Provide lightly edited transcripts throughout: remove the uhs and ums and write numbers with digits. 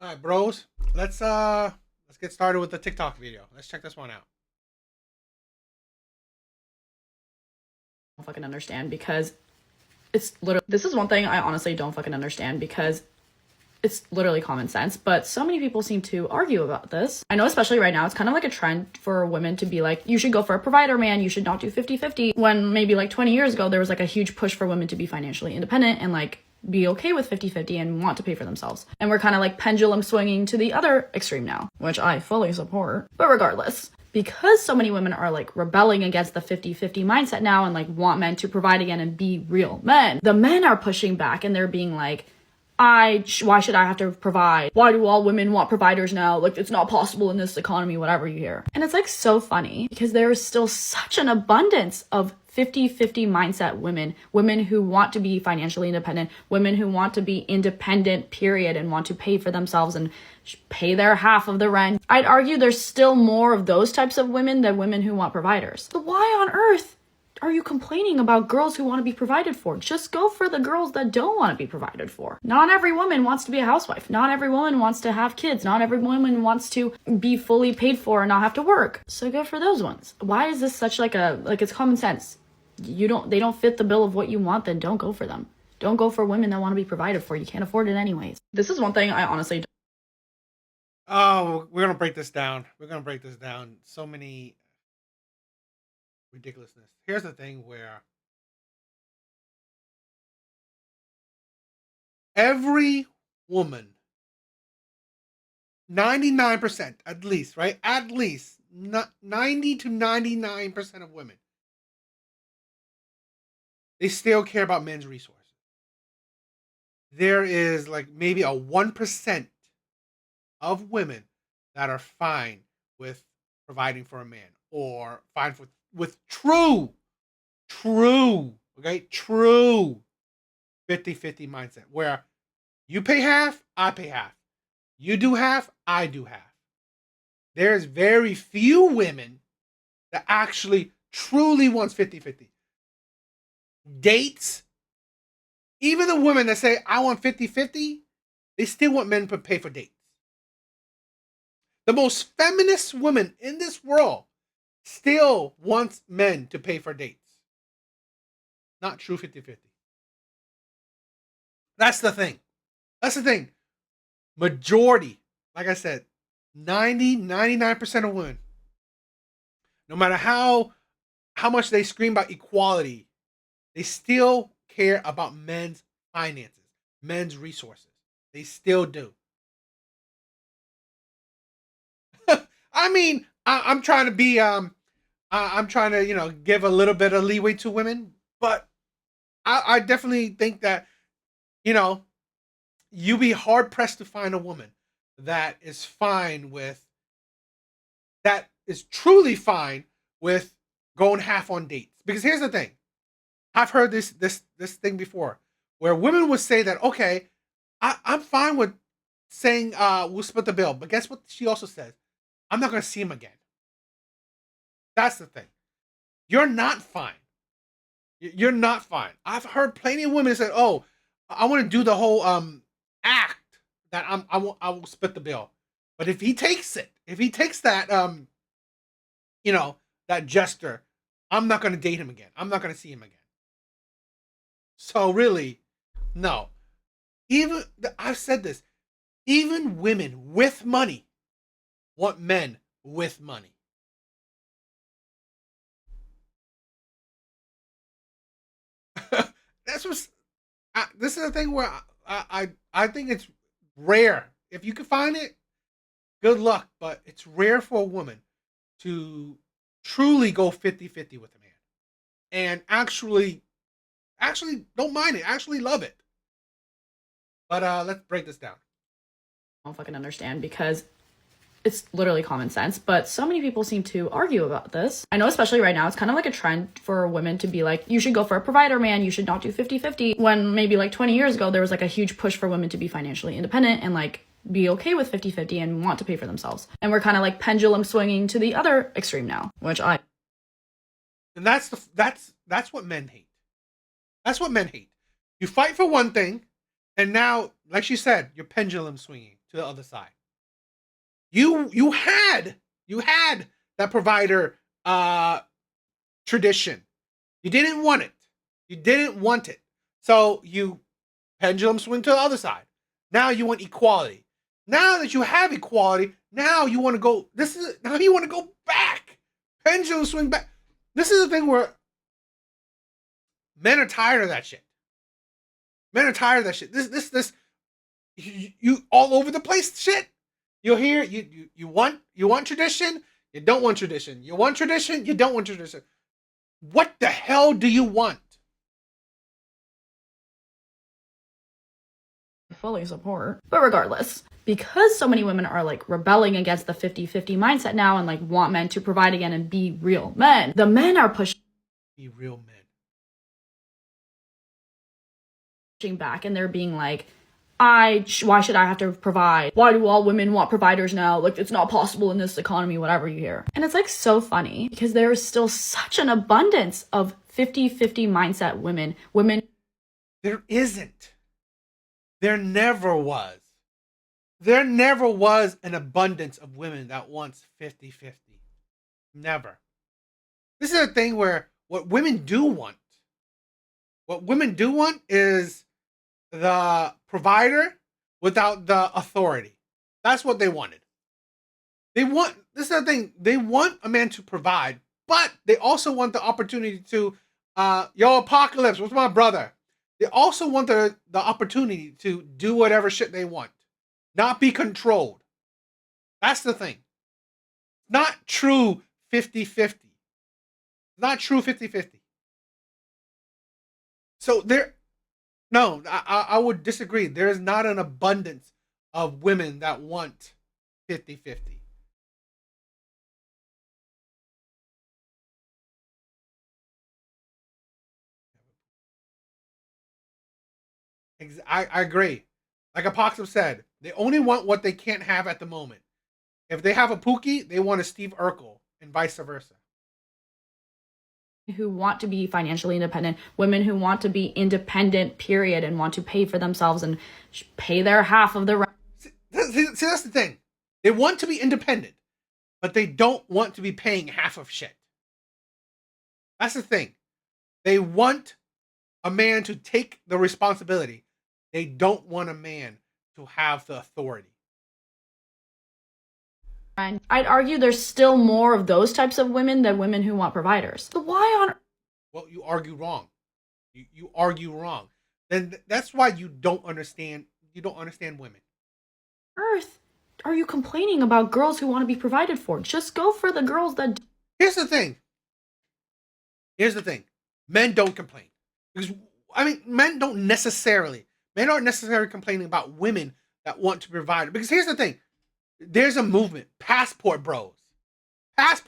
All right, bros. Let's get started with the TikTok video. Let's check this one out. Don't fucking understand because it's literally this is one thing I honestly don't fucking understand because it's literally common sense, but so many people seem to argue about this. I know especially right now it's kind of like a trend for women to be like, you should go for a provider man, you should not do 50-50, when maybe like 20 years ago there was like a huge push for women to be financially independent and like be okay with 50-50 and want to pay for themselves. And we're kind of like pendulum swinging to the other extreme now, which I fully support. But regardless, because so many women are like rebelling against the 50-50 mindset now and like want men to provide again and be real men, the men are pushing back and they're being like, why should I have to provide? Why do all women want providers now? Like, it's not possible in this economy, whatever you hear. And it's like so funny because there is still such an abundance of 50-50 mindset women who want to be financially independent, women who want to be independent, period, and want to pay for themselves and pay their half of the rent. I'd argue there's still more of those types of women than women who want providers. So why on earth are you complaining about girls who want to be provided for? Just go for the girls that don't want to be provided for. Not every woman wants to be a housewife. Not every woman wants to have kids. Not every woman wants to be fully paid for and not have to work. So go for those ones. Why is this such like it's common sense? They don't fit the bill of what you want, then don't go for them. Don't go for women that want to be provided for. You can't afford it anyways. This is one thing I honestly don't. Oh, we're gonna break this down. We're gonna break this down. So many ridiculousness. Here's the thing where every woman, 99% at least, right? At least 90 to 99% of women, they still care about men's resources. There is like maybe a 1% of women that are fine with providing for a man or fine with true 50-50 mindset where you pay half, I pay half. You do half, I do half. There's very few women that actually truly wants 50-50. Dates, even the women that say I want 50-50, they still want men to pay for dates. The most feminist woman in this world still wants men to pay for dates. Not true 50-50. That's the thing. That's the thing. Majority, like I said, 99% of women, no matter how much they scream about equality, they still care about men's finances, men's resources. They still do. I mean, I'm trying to be I'm trying to, give a little bit of leeway to women, but I definitely think that, you know, you be hard pressed to find a woman that is fine with that is truly fine with going half on dates. Because here's the thing. I've heard this thing before where women would say that, okay, I'm fine with saying we'll split the bill, but guess what she also says? I'm not gonna see him again. That's the thing. You're not fine. You're not fine. I've heard plenty of women say, "Oh, I want to do the whole act that I will split the bill." But if he takes it, if he takes that you know, that gesture, I'm not going to date him again. I'm not going to see him again. So really, no. Even I've said this. Even women with money want men with money. That's what's. This is the thing where I think it's rare. If you can find it, good luck. But it's rare for a woman to truly go 50-50 with a man and actually don't mind it, actually love it. But let's break this down. I don't fucking understand because it's literally common sense, but so many people seem to argue about this. I know especially right now it's kind of like a trend for women to be like, you should go for a provider man, you should not do 50-50, when maybe like 20 years ago there was like a huge push for women to be financially independent and like be okay with 50-50 and want to pay for themselves. And we're kind of like pendulum swinging to the other extreme now, which I And that's what men hate. That's what men hate. You fight for one thing, and now, like she said, you're pendulum swinging. to the other side. You had that provider tradition. You didn't want it. You didn't want it. So you pendulum swing to the other side. Now you want equality. Now that you have equality, now you want to go. Now you want to go back. Pendulum swing back. This is the thing where men are tired of that shit. Men are tired of that shit. This you all over the place shit. You'll hear you want tradition, you don't want tradition. You want tradition, you don't want tradition. What the hell do you want? Fully support. But regardless, because so many women are like rebelling against the 50-50 mindset now and like want men to provide again and be real men, the men are pushing real men back, and they're being like, why should I have to provide? Why do all women want providers now? Like, it's not possible in this economy, whatever you hear. And it's like so funny because there is still such an abundance of 50-50 mindset women. There isn't. There never was. There never was an abundance of women that wants 50-50. Never. This is a thing where what women do want is the provider without the authority. That's what they wanted. This is the thing, they want a man to provide, but they also want the opportunity to, yo, Apocalypse, what's my brother? They also want the opportunity to do whatever shit they want, not be controlled. That's the thing. Not true 50-50. Not true 50-50. So no, I would disagree. There is not an abundance of women that want 50-50. I agree. Like Apocalypse said, they only want what they can't have at the moment. If they have a Pookie, they want a Steve Urkel, and vice versa. Who want to be financially independent, women who want to be independent, period, and want to pay for themselves and pay their half of the rent. See, that's the thing. They want to be independent, but they don't want to be paying half of shit. That's the thing. They want a man to take the responsibility. They don't want a man to have the authority. And I'd argue there's still more of those types of women than women who want providers. So why on... Well, you argue wrong. You argue wrong. Then that's why you don't understand women. Earth are you complaining about girls who want to be provided for? Just go for the girls that... Here's the thing. Men don't complain. Because, I mean, men aren't necessarily complaining about women that want to provide. Because here's the thing. There's a movement, passport bros, that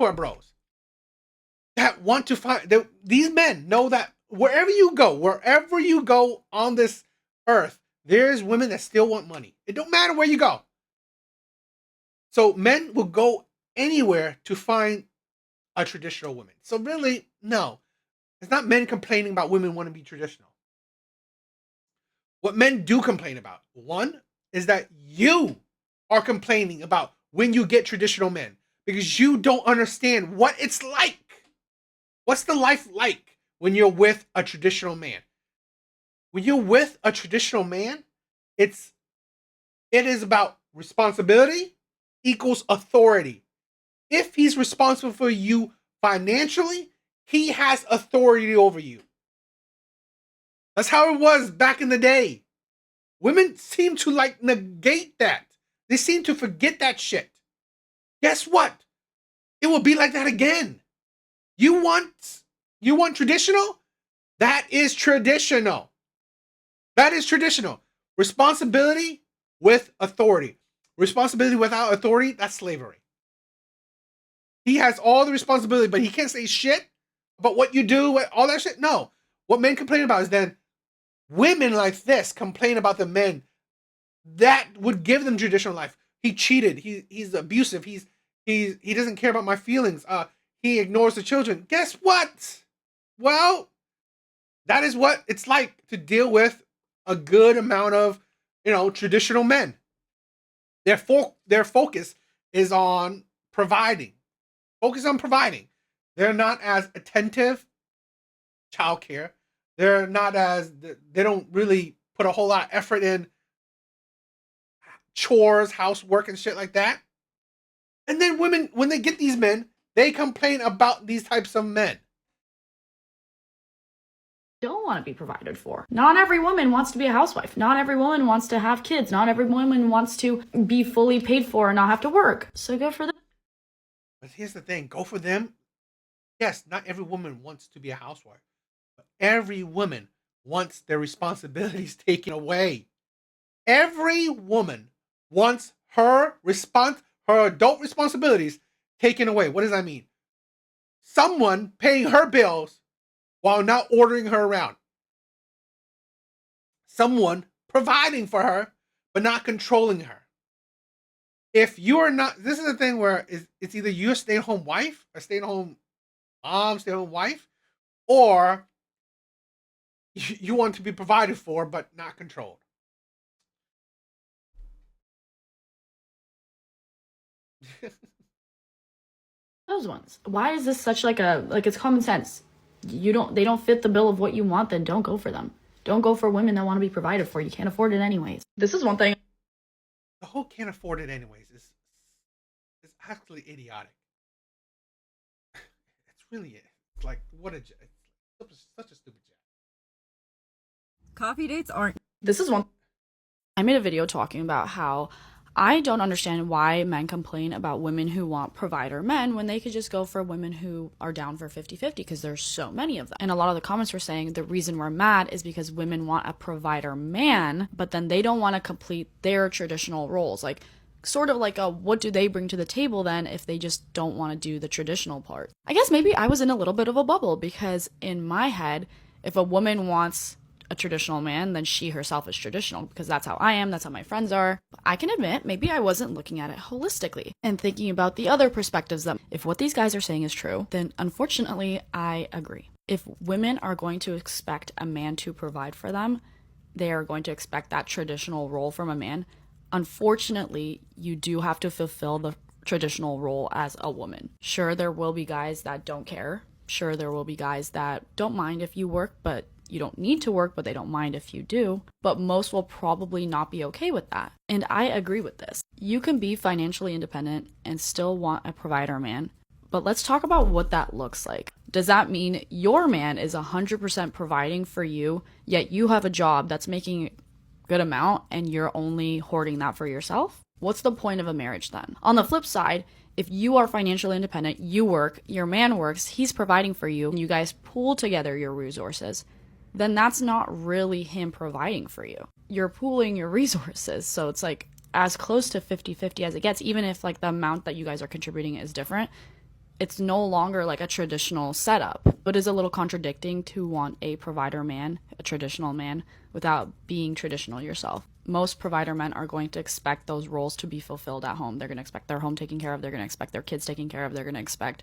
want to find, these men know that wherever you go on this earth, there's women that still want money. It don't matter where you go. So men will go anywhere to find a traditional woman. So really, no, it's not men complaining about women want to be traditional. What men do complain about, one, is that you are complaining about when you get traditional men because you don't understand what it's like. What's the life like when you're with a traditional man? When you're with a traditional man, it is about responsibility equals authority. If he's responsible for you financially, he has authority over you. That's how it was back in the day. Women seem to like negate that. They seem to forget that shit. Guess what? It will be like that again. You want traditional? That is traditional. That is traditional. Responsibility with authority. Responsibility without authority, that's slavery. He has all the responsibility, but he can't say shit about what you do, all that shit. No. What men complain about is then women like this complain about the men that would give them traditional life. He cheated. He's abusive. He doesn't care about my feelings. He ignores the children. Guess what? Well, that is what it's like to deal with a good amount of, traditional men. Their focus is on providing. Focus on providing. They're not as attentive childcare. They're not as they don't really put a whole lot of effort in chores, housework, and shit like that. And then women, when they get these men, they complain about these types of men. Don't want to be provided for. Not every woman wants to be a housewife. Not every woman wants to have kids. Not every woman wants to be fully paid for and not have to work. So good for them. But here's the thing: go for them. Yes, not every woman wants to be a housewife, but every woman wants their responsibilities taken away. Every woman wants her adult responsibilities taken away. What does that mean? Someone paying her bills while not ordering her around. Someone providing for her but not controlling her. If you are not, this is the thing where it's either you're a stay-at-home wife, a stay-at-home mom, stay-at-home wife, or you want to be provided for but not controlled. Those ones. Why is this such like it's common sense? They don't fit the bill of what you want, then don't go for them. Don't go for women that want to be provided for. You can't afford it anyways. This is one thing. The whole can't afford it anyways is actually idiotic. It's really it. It's like what a it's such a stupid job. Coffee dates aren't. This is one. I made a video talking about how I don't understand why men complain about women who want provider men when they could just go for women who are down for 50-50 because there's so many of them. And a lot of the comments were saying the reason we're mad is because women want a provider man, but then they don't want to complete their traditional roles. Like, sort of like what do they bring to the table then if they just don't want to do the traditional part? I guess maybe I was in a little bit of a bubble because in my head, if a woman wants a traditional man, then she herself is traditional because that's how I am, that's how my friends are. But I can admit, maybe I wasn't looking at it holistically and thinking about the other perspectives that if what these guys are saying is true, then unfortunately, I agree. If women are going to expect a man to provide for them, they are going to expect that traditional role from a man. Unfortunately, you do have to fulfill the traditional role as a woman. Sure, there will be guys that don't care. Sure, there will be guys that don't mind if you work, but you don't need to work, but they don't mind if you do. But most will probably not be okay with that. And I agree with this. You can be financially independent and still want a provider man. But let's talk about what that looks like. Does that mean your man is 100% providing for you, yet you have a job that's making a good amount and you're only hoarding that for yourself? What's the point of a marriage then? On the flip side, if you are financially independent, you work, your man works, he's providing for you, and you guys pool together your resources, then that's not really him providing for you. You're pooling your resources. So it's like as close to 50-50 as it gets, even if like the amount that you guys are contributing is different. It's no longer like a traditional setup, but is a little contradicting to want a provider man, a traditional man, without being traditional yourself. Most provider men are going to expect those roles to be fulfilled at home. They're going to expect their home taken care of. They're going to expect their kids taken care of. They're going to expect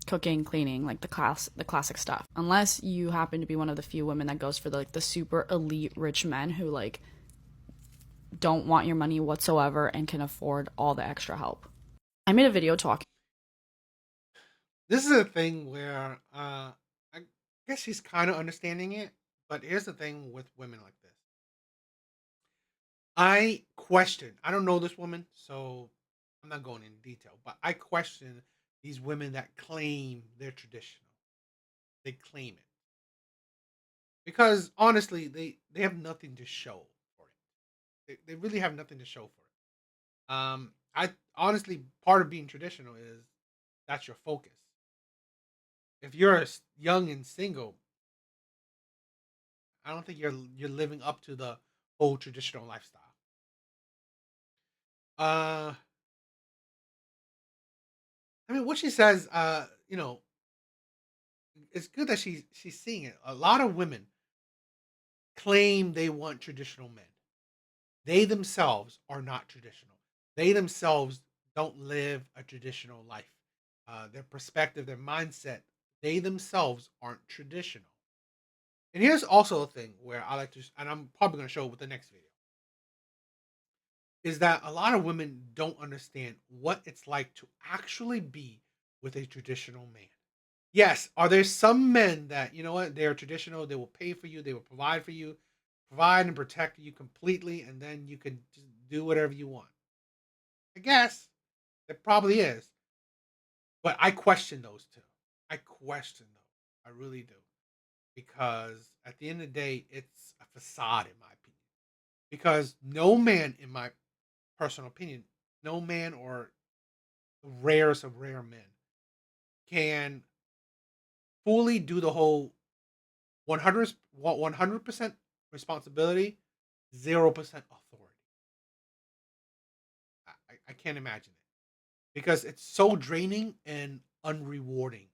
cooking, cleaning, like the classic stuff. Unless you happen to be one of the few women that goes for the super elite rich men who like don't want your money whatsoever and can afford all the extra help. I made a video talking. This is a thing where I guess she's kind of understanding it, but here's the thing with women like this. I question. I don't know this woman, so I'm not going into detail, but I question these women that claim they're traditional. They claim it because honestly, they have nothing to show for it. They really have nothing to show for it. I honestly, part of being traditional is that's your focus. If you're young and single, I don't think you're living up to the whole traditional lifestyle. Uh, I mean, what she says, it's good that she's seeing it. A lot of women claim they want traditional men. They themselves are not traditional. They themselves don't live a traditional life. Their perspective, their mindset, they themselves aren't traditional. And here's also a thing where I like to, and I'm probably going to show it with the next video. is that a lot of women don't understand what it's like to actually be with a traditional man. Yes, are there some men that, you know what, they're traditional, they will pay for you, they will provide for you, provide and protect you completely, and then you can just do whatever you want? I guess it probably is, but I question those two. I question those. I really do. Because at the end of the day, it's a facade, in my opinion. Because no man, in my personal opinion, no man or the rarest of rare men can fully do the whole 100% responsibility, 0% authority. I can't imagine it because it's so draining and unrewarding.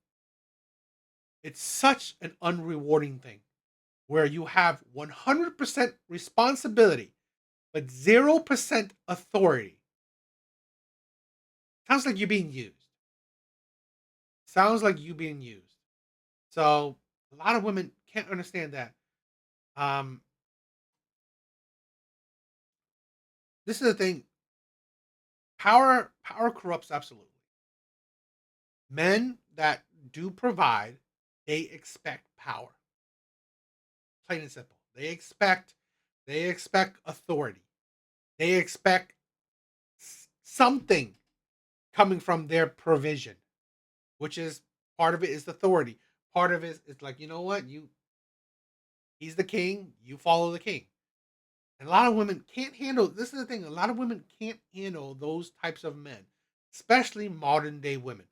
It's such an unrewarding thing where you have 100% responsibility but 0% authority. Sounds like you're being used. Sounds like you being used. So a lot of women can't understand that. Um, this is the thing. Power corrupts absolutely. Men that do provide, they expect power. Plain and simple. They expect authority. They expect something coming from their provision, which is part of it is authority. Part of it is like, you know what? He's the king, you follow the king. And a lot of women can't handle this is the thing, a lot of women can't handle those types of men, especially modern day women.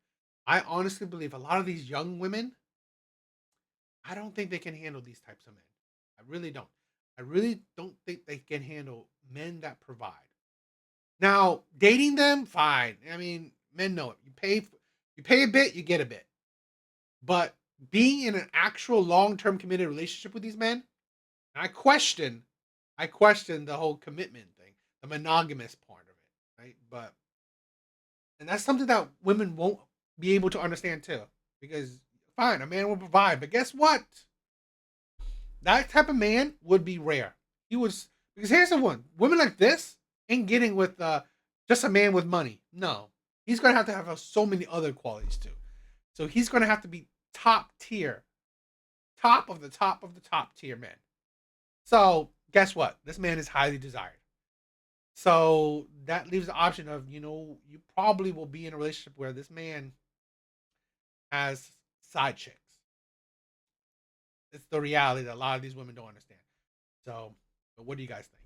I honestly believe a lot of these young women, I don't think they can handle these types of men. I really don't. I really don't think they can handle men that provide. Now, dating them, fine. I mean, men know it. You pay a bit, you get a bit. But being in an actual long-term committed relationship with these men, I question the whole commitment thing, the monogamous part of it, right? But and that's something that women won't be able to understand too, because fine, a man will provide, but guess what? That type of man would be rare. He was because here's the one: women like this ain't getting with just a man with money. No, he's gonna have so many other qualities too. So he's gonna have to be top tier, top of the top of the top tier man. So guess what? This man is highly desired. So that leaves the option of, you probably will be in a relationship where this man has side chicks. It's the reality that a lot of these women don't understand. So, but what do you guys think?